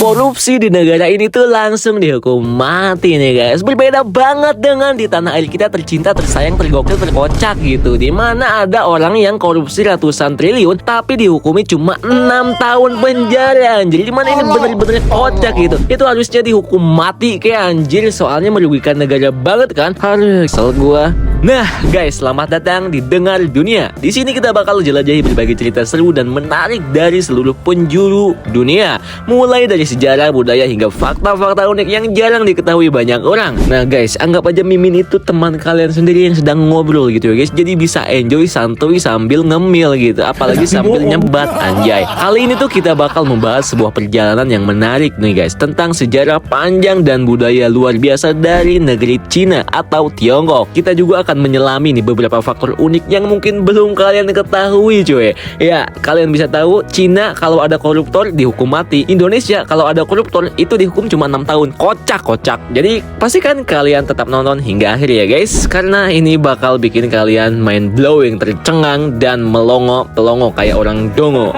Korupsi di negara ini tuh langsung dihukum mati nih guys. Berbeda banget dengan di tanah air kita tercinta, tersayang, tergokil, terkocak gitu. Dimana ada orang yang korupsi ratusan triliun tapi dihukumi cuma 6 tahun penjara anjir. Dimana ini bener-bener kocak gitu. Itu harusnya dihukum mati kayak anjir. Soalnya merugikan negara banget kan. Harus kesel gua. Nah guys, selamat datang di Dengar Dunia. Di sini kita bakal jelajahi berbagai cerita seru dan menarik dari seluruh penjuru dunia. Mulai dari sejarah, budaya, hingga fakta-fakta unik yang jarang diketahui banyak orang. Nah guys, anggap aja Mimin itu teman kalian sendiri yang sedang ngobrol gitu ya guys. Jadi bisa enjoy santuy sambil ngemil gitu. Apalagi sambil nyebat anjay. Kali ini tuh kita bakal membahas sebuah perjalanan yang menarik nih guys. Tentang sejarah panjang dan budaya luar biasa dari negeri Cina atau Tiongkok. Kita juga akan menyelami nih beberapa faktor unik yang mungkin belum kalian ketahui cuy. Ya, kalian bisa tahu Cina kalau ada koruptor dihukum mati. Indonesia kalau ada koruptor itu dihukum cuma 6 tahun. Kocak. Jadi pastikan kalian tetap nonton hingga akhir ya guys. Karena ini bakal bikin kalian mind blowing, tercengang dan melongo-pelongo kayak orang dongo.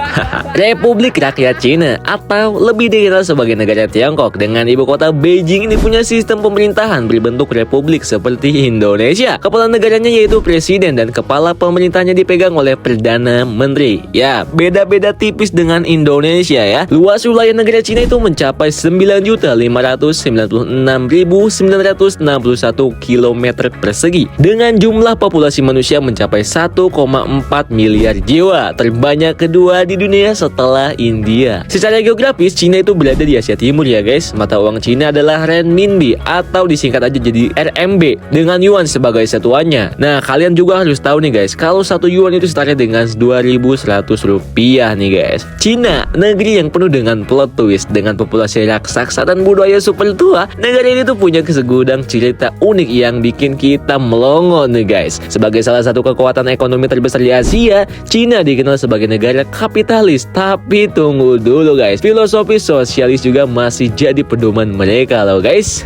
Republik Rakyat Cina atau lebih dikenal sebagai negara Tiongkok dengan ibu kota Beijing ini punya sistem pemerintahan berbentuk republik seperti Indonesia. Kepala negaranya yaitu presiden dan kepala pemerintahnya dipegang oleh perdana menteri. Ya, beda-beda tipis dengan Indonesia ya. Luas wilayah negara Cina itu mencapai 9.596.961 km persegi dengan jumlah populasi manusia mencapai 1,4 miliar jiwa, terbanyak kedua di dunia setelah India. Secara geografis, Cina itu berada di Asia Timur ya guys. Mata uang Cina adalah renminbi atau disingkat aja jadi RMB dengan yuan sebagai satuannya. Nah, kalian juga harus tahu nih guys, kalau 1 yuan itu setara dengan 2.100 rupiah nih guys. Cina, negeri yang penuh dengan plot twist, dengan populasi raksasa dan budaya super tua. Negara ini tuh punya segudang cerita unik yang bikin kita melongo nih guys. Sebagai salah satu kekuatan ekonomi terbesar di Asia, Cina dikenal sebagai negara kapitalis. Tapi tunggu dulu guys, filosofi sosialis juga masih jadi pedoman mereka loh guys.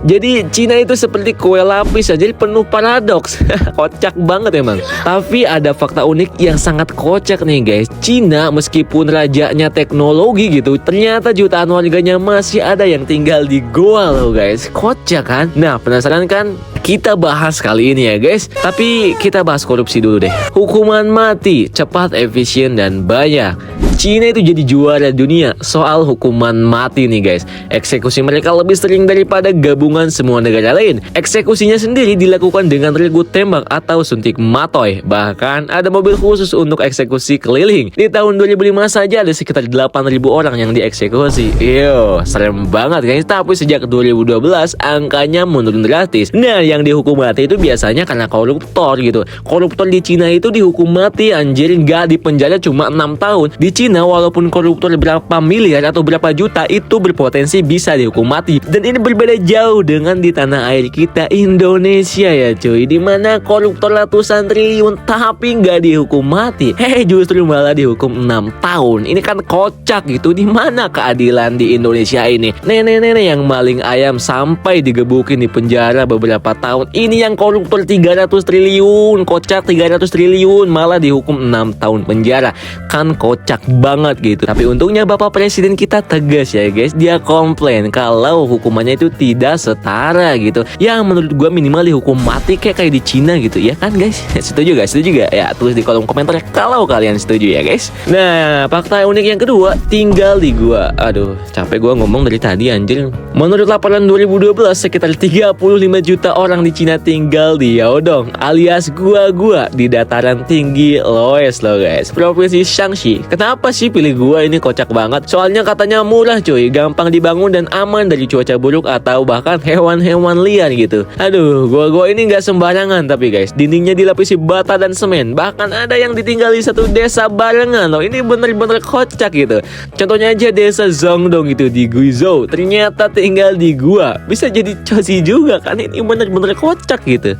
Jadi Cina itu seperti kue lapis aja, penuh paradoks. Kocak banget emang. Tapi ada fakta unik yang sangat kocak nih guys. Cina meskipun rajanya teknologi gitu, ternyata jutaan warganya masih ada yang tinggal di goa loh guys. Kocak kan? Nah, penasaran kan? Kita bahas kali ini ya guys. Tapi kita bahas korupsi dulu deh. Hukuman mati, cepat, efisien, dan banyak. Cina itu jadi juara dunia soal hukuman mati nih guys. Eksekusi mereka lebih sering daripada gabungan semua negara lain. Eksekusinya sendiri dilakukan dengan regu tembak atau suntik matoy. Bahkan ada mobil khusus untuk eksekusi keliling. Di tahun 2005 saja ada sekitar 8.000 orang yang dieksekusi. Yo, serem banget guys. Tapi sejak 2012 angkanya menurun drastis. Nah, yang dihukum mati itu biasanya karena koruptor gitu. Koruptor di Cina itu dihukum mati anjir, gak di penjara cuma 6 tahun. Di Cina walaupun koruptor berapa miliar atau berapa juta itu berpotensi bisa dihukum mati. Dan ini berbeda jauh dengan di tanah air kita Indonesia ya cuy, dimana koruptor ratusan triliun tapi nggak dihukum mati. Justru malah dihukum 6 tahun. Ini kan kocak gitu. Dimana keadilan di Indonesia ini? Nenek-nenek yang maling ayam sampai digebukin di penjara beberapa tahun. Ini yang koruptor 300 triliun, kocak 300 triliun malah dihukum 6 tahun penjara. Kan kocak banget gitu. Tapi untungnya Bapak Presiden kita tegas ya guys. Dia komplain kalau hukumannya itu tidak setara gitu. Yang menurut gue minimal dihukum mati kayak di Cina gitu ya kan guys. Setuju gak? Setuju gak? Ya tulis di kolom komentar kalau kalian setuju ya guys. Nah, fakta unik yang kedua, tinggal di gua. Aduh, capek gue ngomong dari tadi anjir. Menurut laporan 2012 sekitar 35 juta orang di Cina tinggal di Yaodong alias gua di dataran tinggi Loess loh guys, provinsi Shaanxi. Kenapa sih pilih gua ini? Kocak banget. Soalnya katanya murah cuy, gampang dibangun dan aman dari cuaca buruk atau bahkan hewan-hewan liar gitu. Aduh, gua ini nggak sembarangan tapi guys, dindingnya dilapisi bata dan semen. Bahkan ada yang ditinggali satu desa barengan loh. Ini bener-bener kocak gitu. Contohnya aja desa Zongdong itu di Guizhou, ternyata tinggal di gua. Bisa jadi cosi juga kan, ini bener-bener kocak gitu.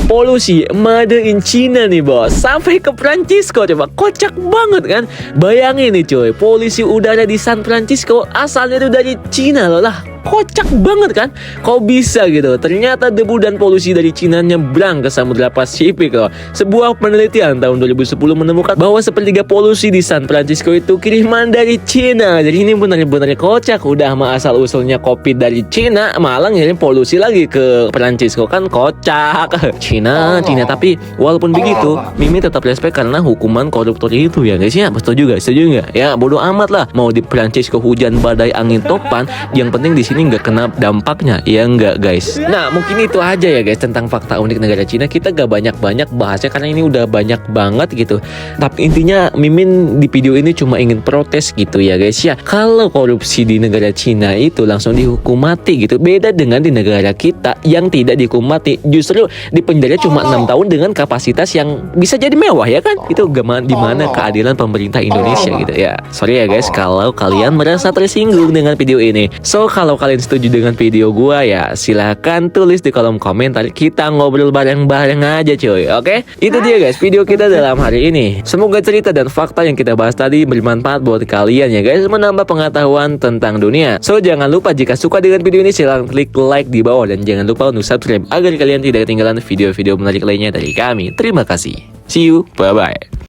Polusi made in China nih bos, sampai ke Francisco coba, kocak banget kan. Bayangin nih coy, polusi udara di San Francisco asalnya itu dari Cina loh lah. Kocak banget kan? Kok bisa gitu? Ternyata debu dan polusi dari Cina nyebrang ke Samudra Pasifik loh. Sebuah penelitian tahun 2010 menemukan bahwa sepertiga polusi di San Francisco itu kiriman dari Cina. Jadi ini benar-benar kocak. Udah mah asal usulnya kopi dari Cina, malah ngirim polusi lagi ke Francisco, kan kocak. Cina. Tapi walaupun begitu, Mimin tetap respect karena hukuman koruptor itu ya guys ya. Setuju nggak? Ya bodoh amat lah. Mau di Francisco hujan badai angin topan, yang penting di sini nggak kena dampaknya, ya nggak guys. Nah mungkin itu aja ya guys tentang fakta unik negara Cina. Kita gak banyak bahasnya karena ini udah banyak banget gitu. Tapi intinya Mimin di video ini cuma ingin protes gitu ya guys ya. Kalau korupsi di negara Cina itu langsung dihukum mati gitu. Beda dengan di negara kita yang tidak dihukum mati, justru dipenjara cuma 6 tahun dengan kapasitas yang bisa jadi mewah ya kan. Itu di mana keadilan pemerintah Indonesia gitu ya. Sorry ya guys kalau kalian merasa tersinggung dengan video ini. So kalau kalian setuju dengan video gua ya silahkan tulis di kolom komentar. Kita ngobrol bareng-bareng aja cuy. Oke? Itu dia guys video kita dalam hari ini. Semoga cerita dan fakta yang kita bahas tadi bermanfaat buat kalian ya guys, menambah pengetahuan tentang dunia. So jangan lupa jika suka dengan video ini silahkan klik like di bawah dan jangan lupa untuk subscribe agar kalian tidak ketinggalan video-video menarik lainnya dari kami. Terima kasih. See you. Bye bye.